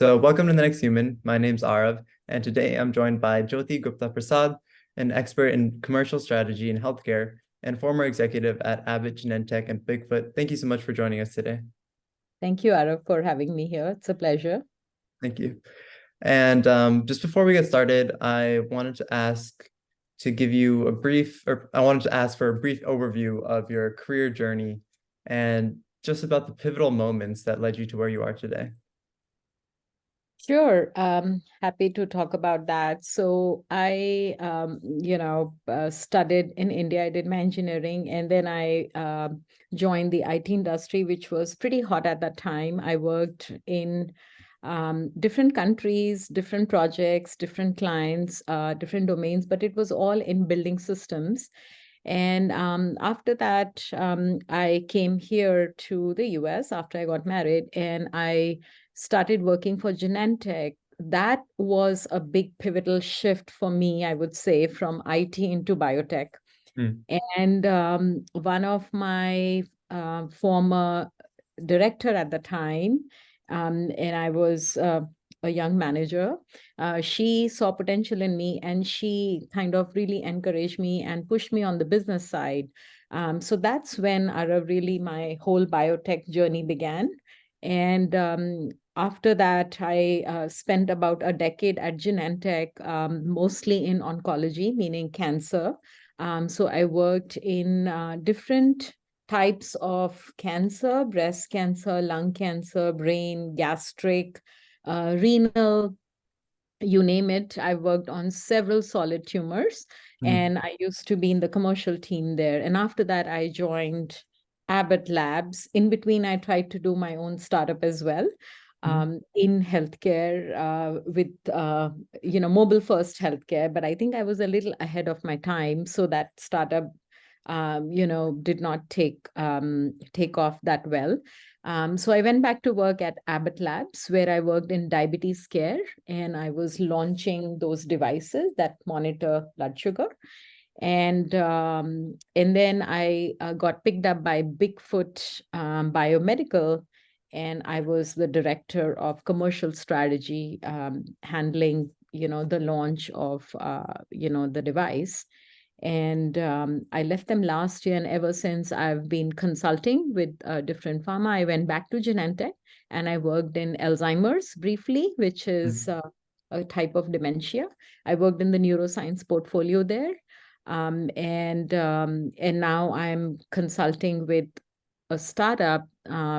So, welcome to The Next Human. My name's Arav, and today I'm joined by Jyoti Gupta Prasad, an expert in commercial strategy in healthcare and former executive at Abbott, Genentech, and Bigfoot. Thank you so much for joining us today. Thank you, Arav, for having me here. It's a pleasure. Thank you. And just before we get started, I wanted to ask for a brief overview of your career journey and just about the pivotal moments that led you to where you are today. Sure. Happy to talk about that. So I, studied in India. I did my engineering, and then I joined the IT industry, which was pretty hot at that time. I worked in different countries, different projects, different clients, different domains, but it was all in building systems. And after that, I came here to the US after I got married, and I started working for Genentech. That was a big pivotal shift for me, I would say, from IT into biotech. Mm. And one of my former director at the time, and I was a young manager, she saw potential in me, and she kind of really encouraged me and pushed me on the business side. So that's when really my whole biotech journey began. And after that, I spent about a decade at Genentech, mostly in oncology, meaning cancer. So I worked in different types of cancer: breast cancer, lung cancer, brain, gastric, renal, you name it. I worked on several solid tumors, and I used to be in the commercial team there. And after that, I joined Abbott Labs. In between, I tried to do my own startup as well, in healthcare, with mobile first healthcare. But I think I was a little ahead of my time, so that startup did not take off that well. So I went back to work at Abbott Labs, where I worked in diabetes care, and I was launching those devices that monitor blood sugar. And then I got picked up by Bigfoot Biomedical, and I was the director of commercial strategy, handling the launch of the device. And I left them last year, and ever since I've been consulting with different pharma. I went back to Genentech, and I worked in Alzheimer's briefly, which is a type of dementia. I worked in the neuroscience portfolio there. And now I'm consulting with a startup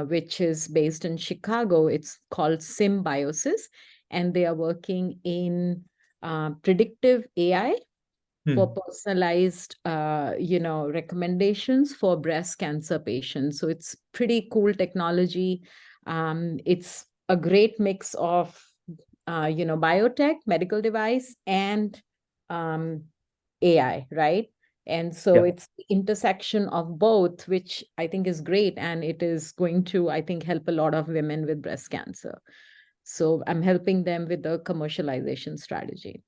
which is based in Chicago. It's called Symbiosis, and they are working in predictive AI for personalized, recommendations for breast cancer patients. So it's pretty cool technology. It's a great mix of, biotech, medical device, and AI, right? And so Yeah. it's the intersection of both, which I think is great. And it is going to, I think, help a lot of women with breast cancer. So I'm helping them with the commercialization strategy.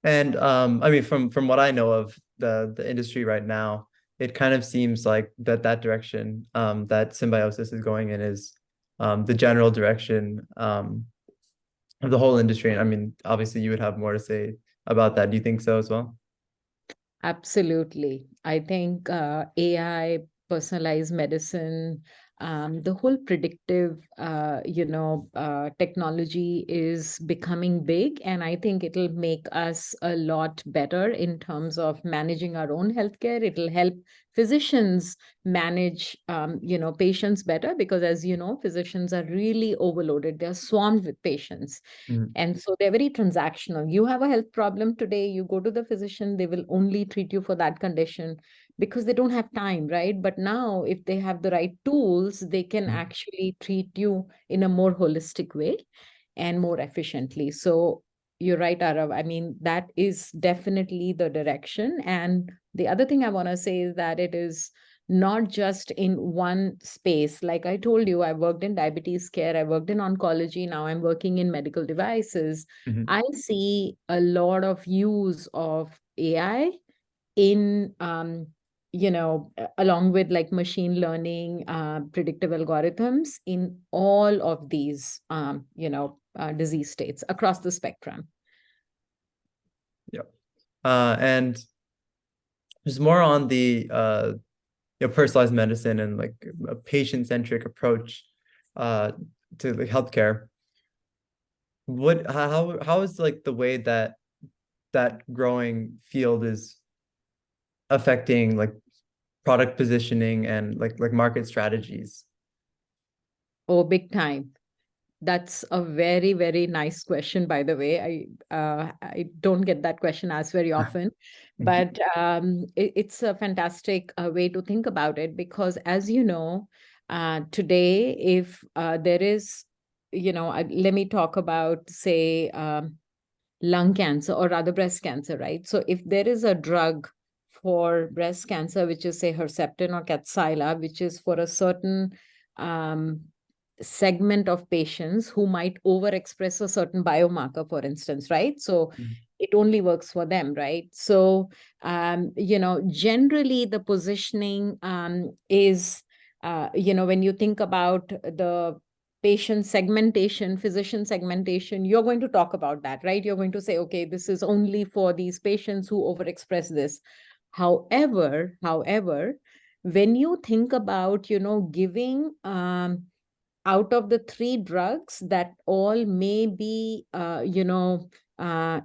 And I mean, from what I know of the industry right now, it kind of seems like that direction that Symbiosis is going in is the general direction of the whole industry. And I mean, obviously, you would have more to say about that. Do you think so as well? Absolutely. I think AI, personalized medicine, the whole predictive, technology is becoming big. And I think it'll make us a lot better in terms of managing our own healthcare. It'll help physicians manage, patients better, because as you know, physicians are really overloaded. They're swarmed with patients. And so they're very transactional. You have a health problem today, you go to the physician, they will only treat you for that condition because they don't have time, right? But now, if they have the right tools, they can actually treat you in a more holistic way and more efficiently. So you're right, Arav. I mean, that is definitely the direction. And the other thing I want to say is that it is not just in one space. Like I told you, I worked in diabetes care, I worked in oncology, now I'm working in medical devices. I see a lot of use of AI in along with like machine learning, predictive algorithms in all of these, disease states across the spectrum. Yep. And there's more on the personalized medicine and like a patient-centric approach to like healthcare. How is like the way that growing field is affecting like product positioning and like market strategies? Oh, big time. That's a very, very nice question, by the way. I don't get that question asked very often, Thank you. but it's a fantastic way to think about it, because as you know, today, if there is, let me talk about, say, lung cancer, or rather breast cancer, right? So if there is a drug for breast cancer, which is, say, Herceptin or Kadcyla, which is for a certain um, segment of patients who might overexpress a certain biomarker, for instance, right? So it only works for them, right? So, generally the positioning is, when you think about the patient segmentation, physician segmentation, you're going to talk about that, right? You're going to say, okay, this is only for these patients who overexpress this. However, when you think about, giving out of the 3 drugs that all may be,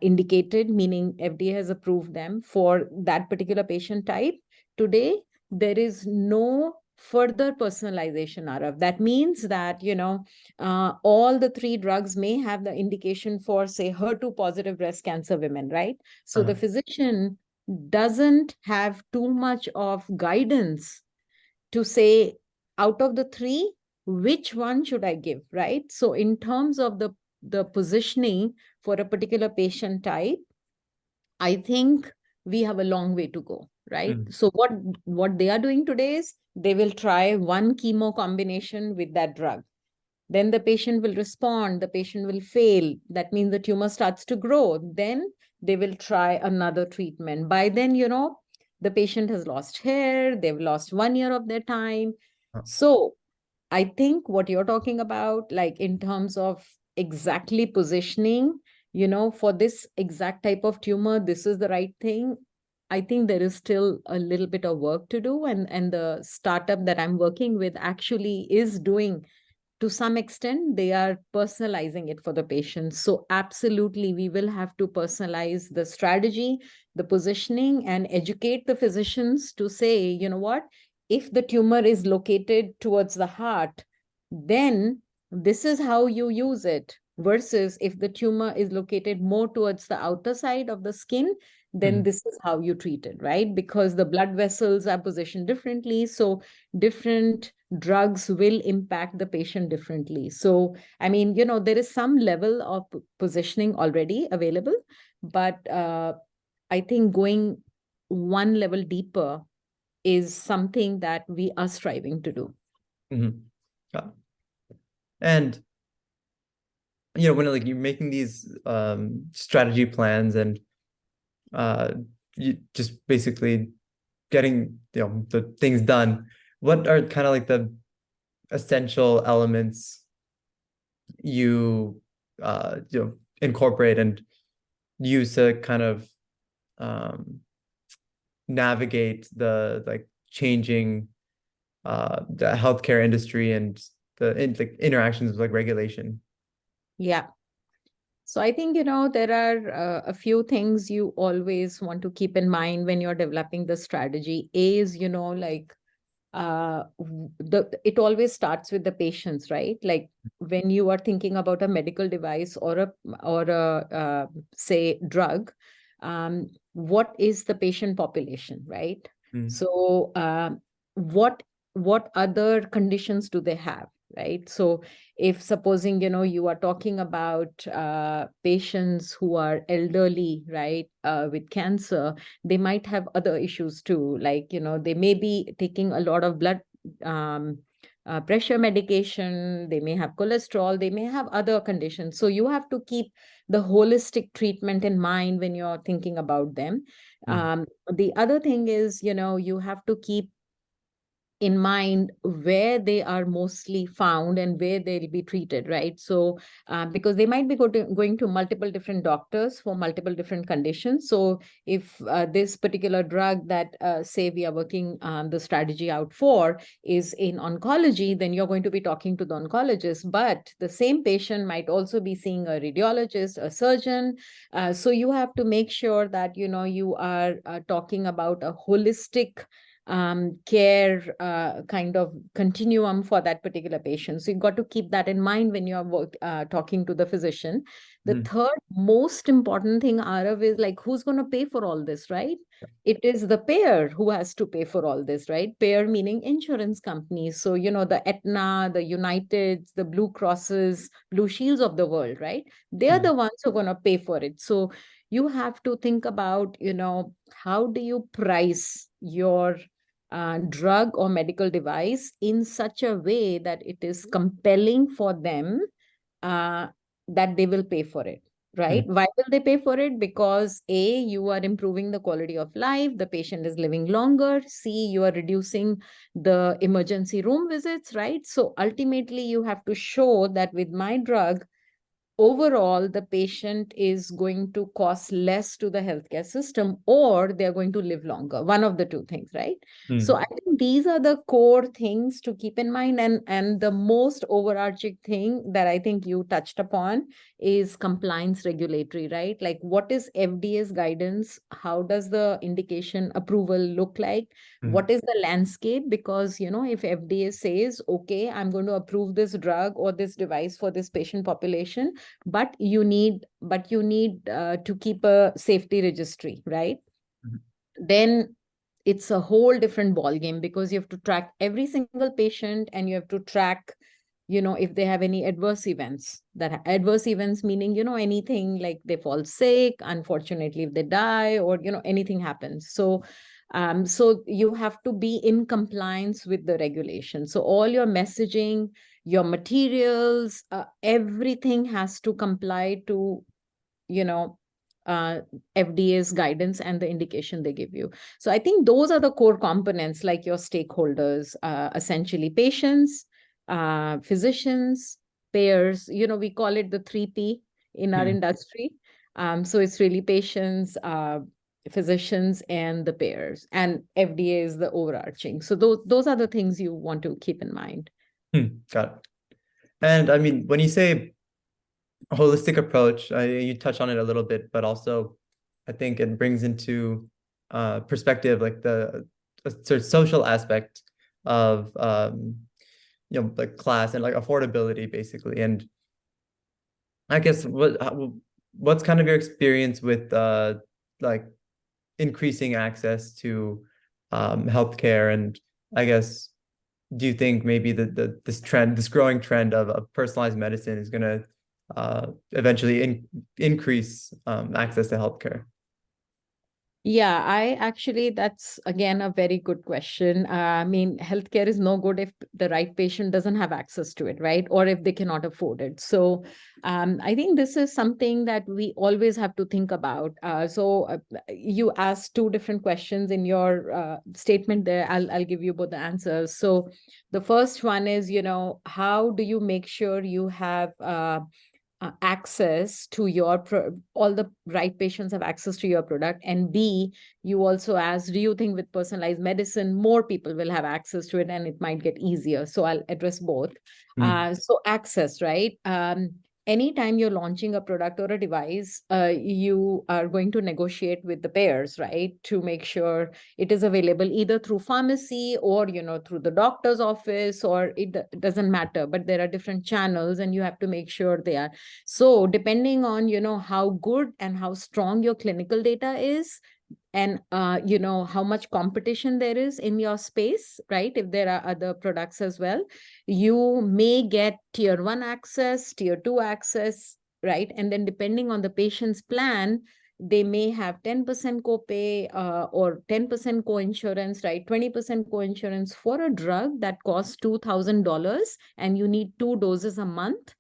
indicated, meaning FDA has approved them for that particular patient type, today there is no further personalization, Arav. That means that, all the 3 drugs may have the indication for, say, HER2 positive breast cancer women, right? So the physician doesn't have too much of guidance to say, out of the 3, which one should I give, right? So in terms of the positioning for a particular patient type, I think we have a long way to go, right? So what they are doing today is they will try one chemo combination with that drug. Then the patient will respond, the patient will fail. That means the tumor starts to grow. Then they will try another treatment. By then, the patient has lost hair, they've lost 1 year of their time. So I think what you're talking about, like in terms of exactly positioning, for this exact type of tumor, this is the right thing. I think there is still a little bit of work to do. And the startup that I'm working with actually is doing, to some extent, they are personalizing it for the patients. So absolutely, we will have to personalize the strategy, the positioning, and educate the physicians to say, you know what, if the tumor is located towards the heart, then this is how you use it. Versus if the tumor is located more towards the outer side of the skin, then this is how you treat it, right? Because the blood vessels are positioned differently. So different drugs will impact the patient differently. So, I mean, there is some level of positioning already available, but I think going one level deeper is something that we are striving to do. Yeah. And when like you're making these strategy plans and you just basically getting the things done, what are kind of like the essential elements you incorporate and use to kind of navigate the like changing the healthcare industry and the interactions with like regulation? Yeah. So I think, there are a few things you always want to keep in mind when you're developing the strategy. A is, like it always starts with the patients, right? Like when you are thinking about a medical device or a say drug, what is the patient population, right? So what other conditions do they have, right? So if supposing, you are talking about patients who are elderly, right, with cancer, they might have other issues too. Like, they may be taking a lot of blood pressure medication, they may have cholesterol, they may have other conditions. So you have to keep the holistic treatment in mind when you're thinking about them. The other thing is, you have to keep in mind where they are mostly found and where they'll be treated, right? So, because they might be going to multiple different doctors for multiple different conditions. So, if this particular drug that, say, we are working the strategy out for is in oncology, then you're going to be talking to the oncologist. But the same patient might also be seeing a radiologist, a surgeon. So, you have to make sure that, you are talking about a holistic care kind of continuum for that particular patient. So you've got to keep that in mind when you're talking to the physician. The third most important thing, Arav, is like, who's going to pay for all this, right? It is the payer who has to pay for all this, right? Payer meaning insurance companies. So, the Aetna, the Uniteds, the Blue Crosses, Blue Shields of the world, right? They are the ones who are going to pay for it. So you have to think about, how do you price your drug or medical device in such a way that it is compelling for them, that they will pay for it, right? Why will they pay for it? Because A, you are improving the quality of life, the patient is living longer. C, you are reducing the emergency room visits, right? So ultimately, you have to show that with my drug, overall the patient is going to cost less to the healthcare system, or they're going to live longer, one of the two things, right? So I think these are the core things to keep in mind. And the most overarching thing that I think you touched upon is compliance regulatory, right? Like, what is FDA's guidance? How does the indication approval look like? What is the landscape? Because, if FDA says, okay, I'm going to approve this drug or this device for this patient population, but you need to keep a safety registry, right? Then it's a whole different ball game, because you have to track every single patient, and you have to track, if they have any adverse events. That adverse events meaning, anything like they fall sick, unfortunately, if they die, or anything happens. So you have to be in compliance with the regulation. So all your messaging, your materials, everything has to comply to, you know, FDA's guidance and the indication they give you. So I think those are the core components, like your stakeholders, essentially patients, physicians, payers. We call it the 3P in our industry. So it's really patients, physicians, and the payers, and FDA is the overarching. So those are the things you want to keep in mind. Got it. And I mean, when you say a holistic approach, you touch on it a little bit, but also I think it brings into perspective like the sort of social aspect of like class and like affordability basically. And I guess what's kind of your experience with like increasing access to healthcare? And I guess, do you think maybe this growing trend of personalized medicine is going to eventually increase access to healthcare? Yeah, that's again a very good question. I mean, healthcare is no good if the right patient doesn't have access to it, right? Or if they cannot afford it. So I think this is something that we always have to think about. You asked two different questions in your statement there. I'll give you both the answers. So the first one is, how do you make sure you have access to all the right patients have access to your product? And B, you also asked, do you think with personalized medicine more people will have access to it and it might get easier? So I'll address both. So access, right? Anytime you're launching a product or a device, you are going to negotiate with the payers, right, to make sure it is available either through pharmacy or, through the doctor's office, or it doesn't matter, but there are different channels and you have to make sure they are. So depending on, how good and how strong your clinical data is, and how much competition there is in your space, right? If there are other products as well, you may get tier 1 access, tier 2 access, right? And then depending on the patient's plan, they may have 10% copay or 10% coinsurance, right? 20% coinsurance for a drug that costs $2,000 and you need 2 doses a month.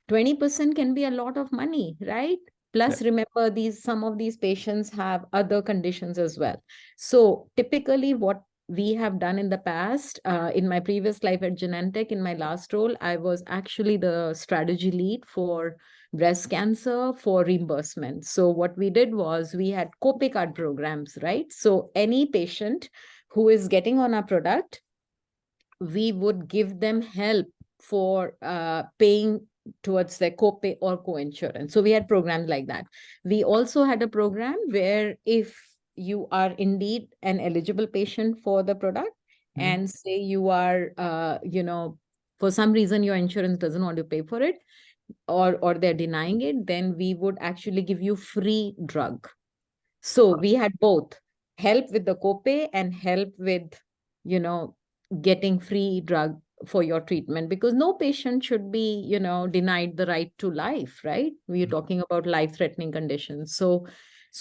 20% can be a lot of money, right? Yeah. Plus, remember, some of these patients have other conditions as well. So typically what we have done in the past, in my previous life at Genentech, in my last role, I was actually the strategy lead for breast cancer for reimbursement. So what we did was we had copay card programs, right? So any patient who is getting on our product, we would give them help for paying towards their copay or coinsurance. So we had programs like that. We also had a program where if you are indeed an eligible patient for the product, Mhm. and say you are, for some reason your insurance doesn't want to pay for it, or they're denying it, then we would actually give you free drug. So we had both help with the copay and help with, you know, getting free drug for your treatment, because no patient should be, denied the right to life, right? We're talking about life-threatening conditions. So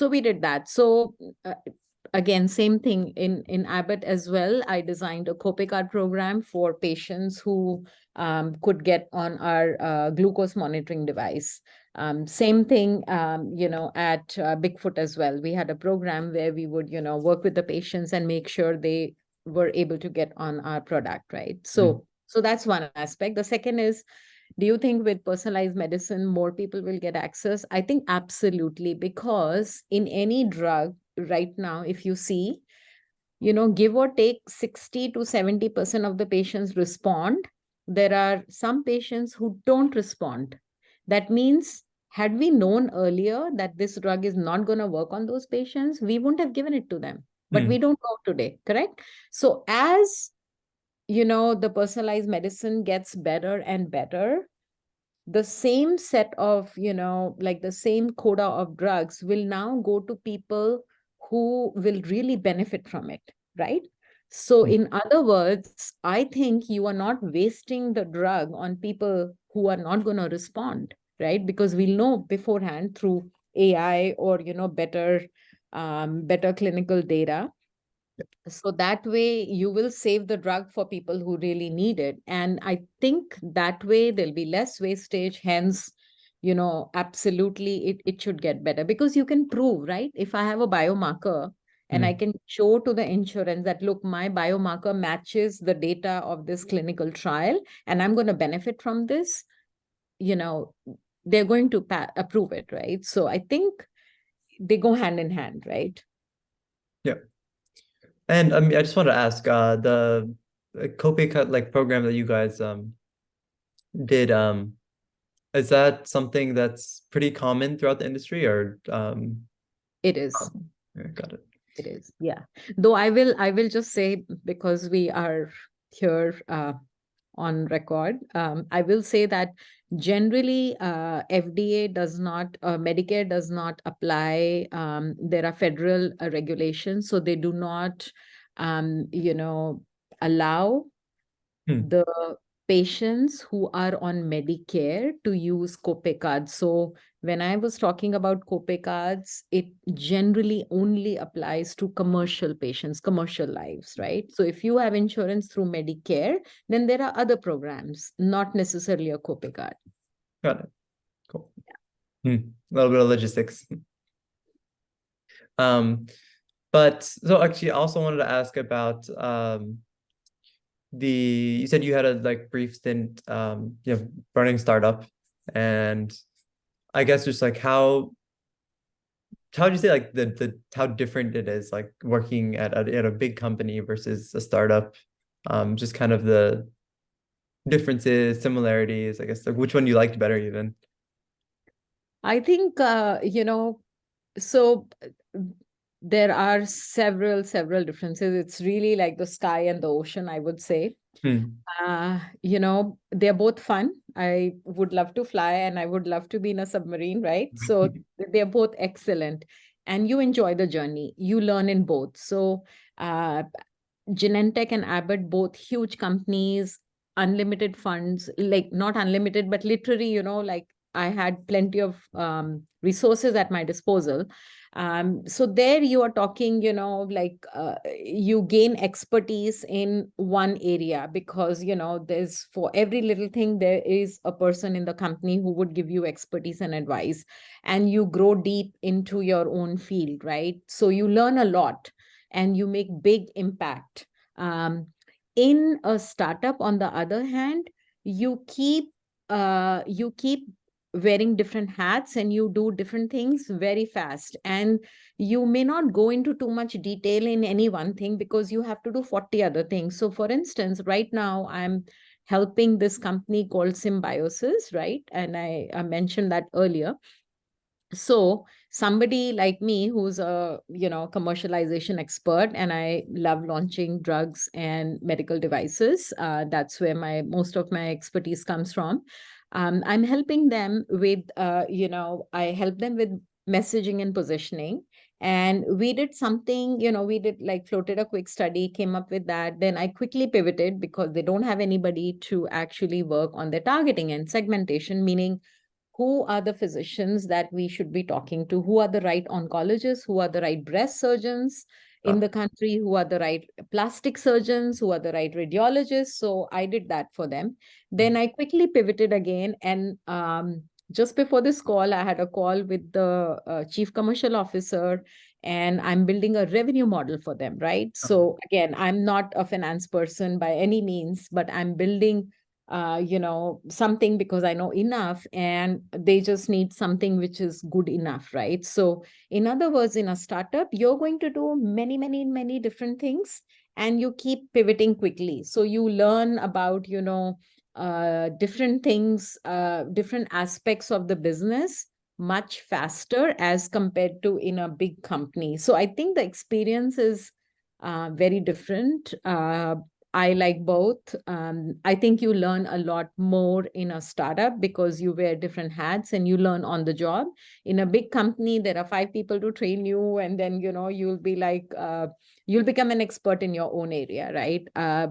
we did that. So again, same thing in Abbott as well. I designed a copay card program for patients who could get on our glucose monitoring device. Same thing, at Bigfoot as well. We had a program where we would, work with the patients and make sure they were able to get on our product, right? Mhm. So that's one aspect. The second is, do you think with personalized medicine, more people will get access? I think absolutely, because in any drug right now, if you see, give or take 60 to 70% of the patients respond. There are some patients who don't respond. That means, had we known earlier that this drug is not going to work on those patients, we wouldn't have given it to them. But we Mhm. don't know today, correct? So as the personalized medicine gets better and better, the same set of, like the same quota of drugs will now go to people who will really benefit from it, right? So Mhm. in other words, I think you are not wasting the drug on people who are not going to respond, right? Because we'll know beforehand through AI or, better clinical data. So that way you will save the drug for people who really need it. And I think that way there'll be less wastage. Hence, absolutely it should get better, because you can prove, right? If I have a biomarker and I Mhm. can show to the insurance that, look, my biomarker matches the data of this clinical trial and I'm going to benefit from this, you know, they're going to approve it, right? So I think they go hand in hand, right? Yeah. And I mean, I just want to ask, the copay cut like program that you guys did, is that something that's pretty common throughout the industry, or It is. yeah, got it. It is, yeah. Though I will just say, because we are here on record, I will say that generally FDA does not, Medicare does not apply. There are federal regulations, so they do not, allow Hmm. the patients who are on Medicare to use copay cards. So when I was talking about copay cards, it generally only applies to commercial patients, commercial lives, right? So if you have insurance through Medicare, then there are other programs, not necessarily a copay card. Got it. Cool. Hmm. A little bit of logistics. Um, but so actually, I also wanted to ask about you said you had a like brief stint, running startup, and I guess just like how do you say like the how different it is like working at a big company versus a startup, just kind of the differences, similarities, I guess, like which one you liked better even. I think, so there are several differences. It's really like the sky and the ocean, I would say. Hmm. They're both fun. I would love to fly and I would love to be in a submarine, right? So they're both excellent. And you enjoy the journey. You learn in both. So uh, Genentech and Abbott, both huge companies, unlimited funds, like not unlimited, but literally, like I had plenty of resources at my disposal. So there you are talking, like you gain expertise in one area, because, there's, for every little thing, there is a person in the company who would give you expertise and advice, and you grow deep into your own field, right? So you learn a lot and you make big impact. In a startup, on the other hand, you keep wearing different hats and you do different things very fast, and you may not go into too much detail in any one thing because you have to do 40 other things. So for instance, right now I'm helping this company called Symbiosis, right? And I mentioned that earlier. So somebody like me who's a commercialization expert, and I love launching drugs and medical devices, that's where my most of my expertise comes from. I'm helping them with I help them with messaging and positioning. And we did something, we did like floated a quick study, came up with that. Then I quickly pivoted because they don't have anybody to actually work on their targeting and segmentation, meaning who are the physicians that we should be talking to, who are the right oncologists, who are the right breast surgeons in Oh, the country, who are the right plastic surgeons, who are the right radiologists. So I did that for them. Then I quickly pivoted again, and just before this call, I had a call with the chief commercial officer, and I'm building a revenue model for them, right? oh, So again, I'm not a finance person by any means, but I'm building something because I know enough, and they just need something which is good enough, right? So in other words, in a startup, you're going to do many, many, many different things, and you keep pivoting quickly. So you learn about, different things, different aspects of the business much faster as compared to in a big company. So I think the experience is very different. I like both. I think you learn a lot more in a startup because you wear different hats and you learn on the job. In a big company, there are 5 people to train you, and then you'll be like you'll become an expert in your own area, right?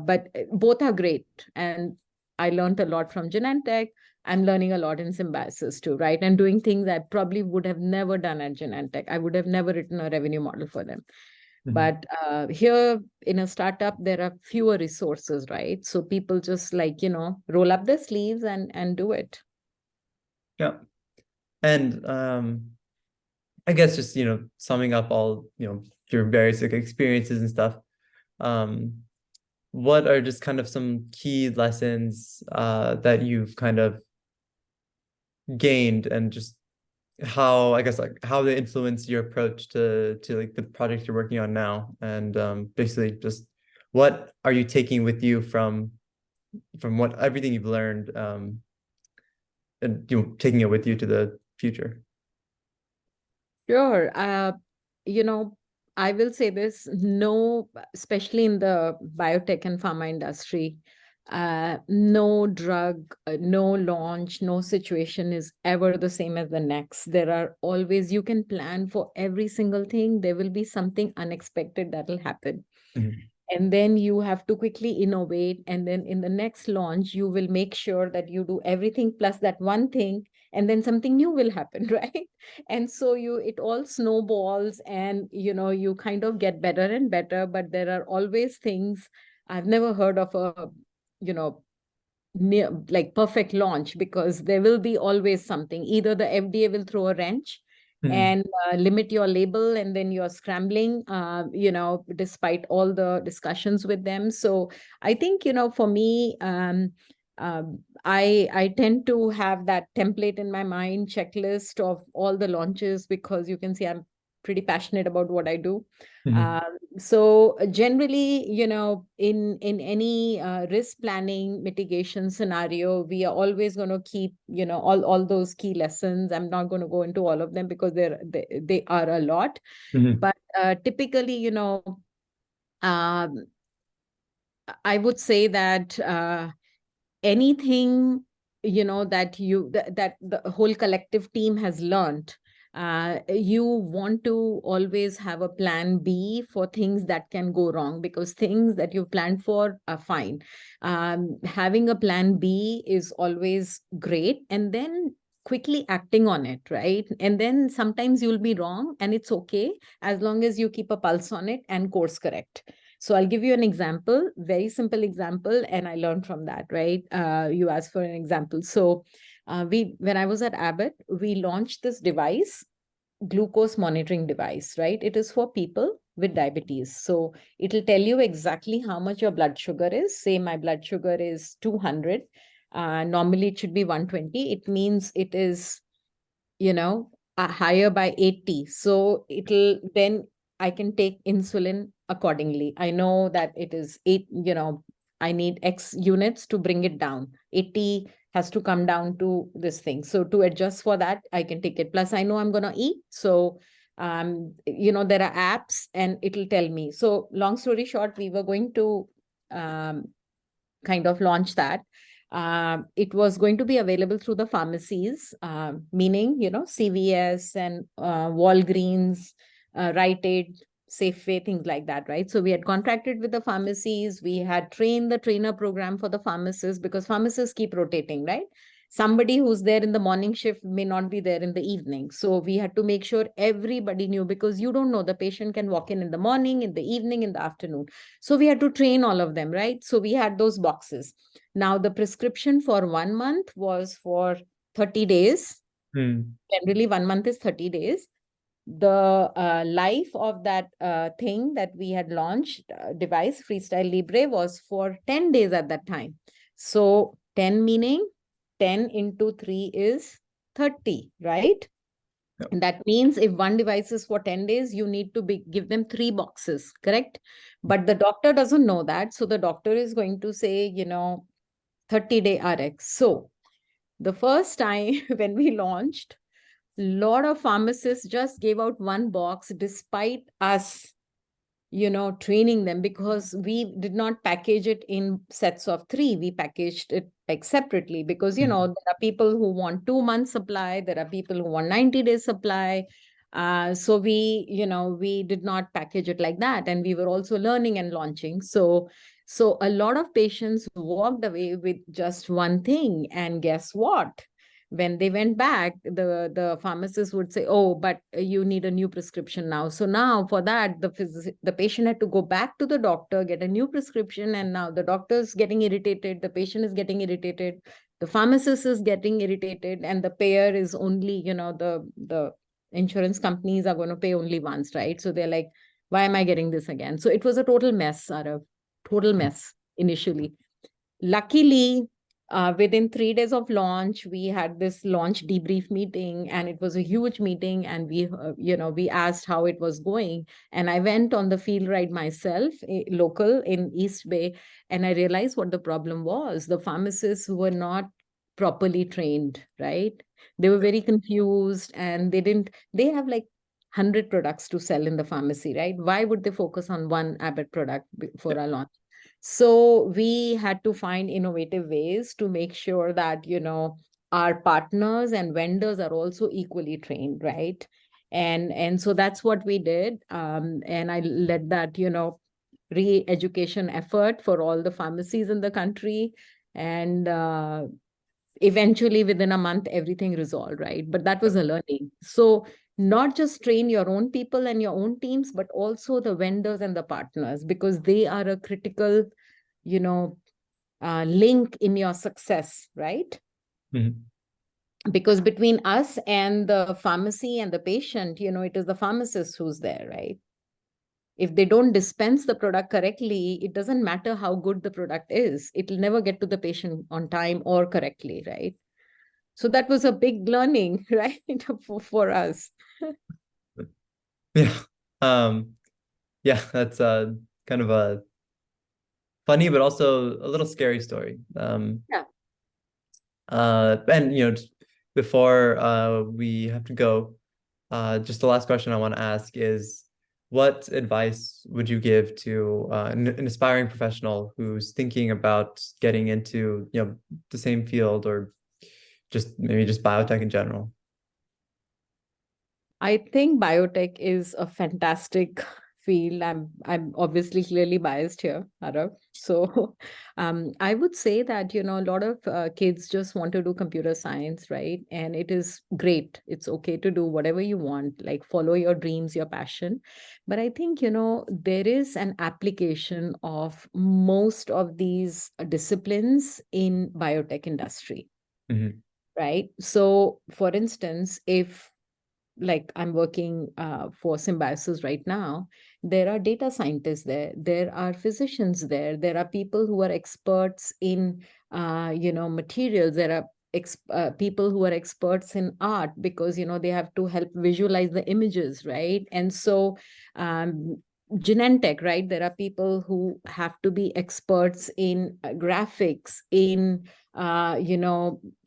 But both are great, and I learned a lot from Genentech. I'm learning a lot in Symbiosis too, right? And doing things I probably would have never done at Genentech. I would have never written a revenue model for them. mhm. But here in a startup, there are fewer resources, right? So people just like, roll up their sleeves and do it. Yeah. And I guess just, summing up all, your various like, experiences and stuff, um, what are just kind of some key lessons that you've kind of gained, and just how, I guess, like how they influence your approach to like the project you're working on now, and basically just what are you taking with you from what everything you've learned, and taking it with you to the future. Sure. You know, I will say this, no, especially in the biotech and pharma industry, no drug, no launch, no situation is ever the same as the next. There are always, you can plan for every single thing. There will be something unexpected that will happen. Mhm. And then you have to quickly innovate, and then in the next launch you will make sure that you do everything plus that one thing, and then something new will happen, right? And so it all snowballs, and you kind of get better and better, but there are always things. I've never heard of a you know near like perfect launch, because there will be always something. Either the FDA will throw a wrench Mhm. and limit your label, and then you're scrambling, despite all the discussions with them. So I think, for me, I tend to have that template in my mind, checklist of all the launches, because you can see I'm pretty passionate about what I do. Mhm. So generally, in any risk planning mitigation scenario, we are always going to keep, all those key lessons. I'm not going to go into all of them because they are a lot. Mhm. But typically, um, I would say that anything that the whole collective team has learned, you want to always have a plan B for things that can go wrong, because things that you planned for are fine. Having a plan B is always great. And then quickly acting on it, right? And then sometimes you'll be wrong, and it's okay as long as you keep a pulse on it and course correct. So I'll give you an example, very simple example, and I learned from that, right? You asked for an example. So when I was at Abbott, we launched this device, glucose monitoring device, right? It is for people with diabetes. So it'll tell you exactly how much your blood sugar is. Say my blood sugar is 200. Normally it should be 120. It means it is, higher by 80. So then I can take insulin accordingly. I know that it is I need X units to bring it down. 80 has to come down to this thing. So to adjust for that, I can take it. Plus, I know I'm going to eat. So, there are apps and it'll tell me. So long story short, we were going to um, kind of launch that. It was going to be available through the pharmacies, meaning, CVS and Walgreens, Rite Aid, Safeway, things like that, right? So we had contracted with the pharmacies. We had trained the trainer program for the pharmacists, because pharmacists keep rotating, right? Somebody who's there in the morning shift may not be there in the evening. So we had to make sure everybody knew, because you don't know, the patient can walk in the morning, in the evening, in the afternoon. So we had to train all of them, right? So we had those boxes. Now the prescription for 1 month was for 30 days. Generally, 1 month is 30 days. The life of that thing that we had launched, device, Freestyle Libre, was for 10 days at that time. So 10 meaning 10 into 3 is 30, right? Yep. And that means if one device is for 10 days, you need to give them 3 boxes, correct? But the doctor doesn't know that. So the doctor is going to say, 30-day RX. So the first time when we launched, a lot of pharmacists just gave out 1 box despite us, training them, because we did not package it in sets of 3. We packaged it like separately, because, there are people who want 2 months supply. There are people who want 90 days supply. So we did not package it like that. And we were also learning and launching. So a lot of patients walked away with just one thing. And guess what? When they went back, the pharmacist would say, oh, but you need a new prescription now. So now for that, the patient had to go back to the doctor, get a new prescription. And now the doctor's getting irritated. The patient is getting irritated. The pharmacist is getting irritated. And the payer is only, the insurance companies are going to pay only once, right? So they're like, why am I getting this again? So it was a total mess, Arav, total mess initially. Luckily, within 3 days of launch, we had this launch debrief meeting, and it was a huge meeting. And we asked how it was going. And I went on the field ride myself, local in East Bay, and I realized what the problem was. The pharmacists were not properly trained, right? They were very confused, and they have like 100 products to sell in the pharmacy, right? Why would they focus on one Abbott product for our launch? So we had to find innovative ways to make sure that, our partners and vendors are also equally trained, right? And so that's what we did. And I led that, re-education effort for all the pharmacies in the country. And eventually within a month, everything resolved, right? But that was a learning. So not just train your own people and your own teams, but also the vendors and the partners, because they are a critical, link in your success, right? Because between us and the pharmacy and the patient, it is the pharmacist who's there, right? If they don't dispense the product correctly, it doesn't matter how good the product is. It'll never get to the patient on time or correctly, right? So that was a big learning, right, for us. Yeah. Yeah, that's kind of a funny but also a little scary story. Yeah. And just before we have to go, just the last question I want to ask is, what advice would you give to an aspiring professional who's thinking about getting into the same field, or maybe just biotech in general? I think biotech is a fantastic field. I'm obviously clearly biased here, Arav. So I would say that, a lot of kids just want to do computer science, right? And it is great. It's okay to do whatever you want, like follow your dreams, your passion. But I think, there is an application of most of these disciplines in biotech industry, Mhm. right? So for instance, if like I'm working for Symbiosis right now, there are data scientists there, there are physicians there are people who are experts in, materials, there are people who are experts in art because, they have to help visualize the images, right? And so, Genentech, right? There are people who have to be experts in graphics, in,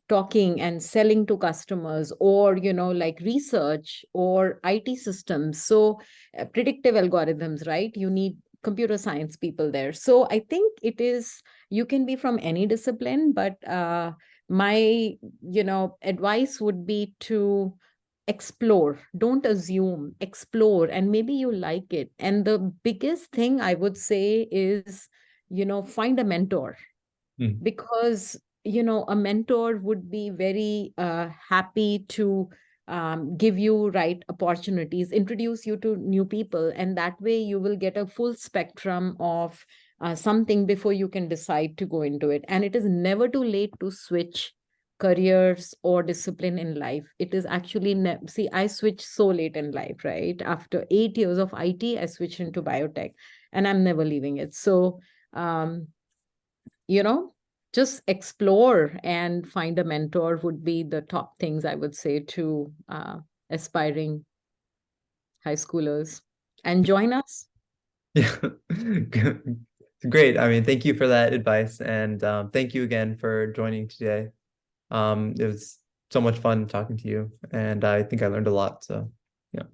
talking and selling to customers, or like research or IT systems. So predictive algorithms, right? You need computer science people there. So I think it is, you can be from any discipline, but my advice would be to explore, don't assume, explore, and maybe you like it. And the biggest thing I would say is, find a mentor, Mhm. because a mentor would be very happy to give you right opportunities, introduce you to new people, and that way you will get a full spectrum of something before you can decide to go into it. And it is never too late to switch careers or discipline in life. It is actually see, I switched so late in life, right? After 8 years of IT, I switched into biotech, and I'm never leaving it. So um, you know, just explore and find a mentor would be the top things I would say to aspiring high schoolers. And join us. Yeah. Great. I mean, thank you for that advice. And thank you again for joining today. It was so much fun talking to you. And I think I learned a lot. So, yeah.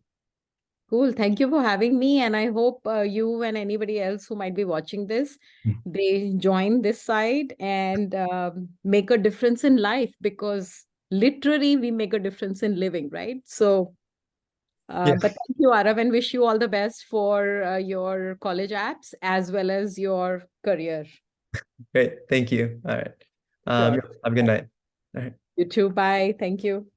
Cool. Thank you for having me. And I hope you and anybody else who might be watching this, they join this side and make a difference in life, because literally we make a difference in living, right? So, Yeah. but thank you, Arav, and wish you all the best for your college apps as well as your career. Great. Thank you. All right. Sure. Yeah, have a good night. All right. You too. Bye. Thank you.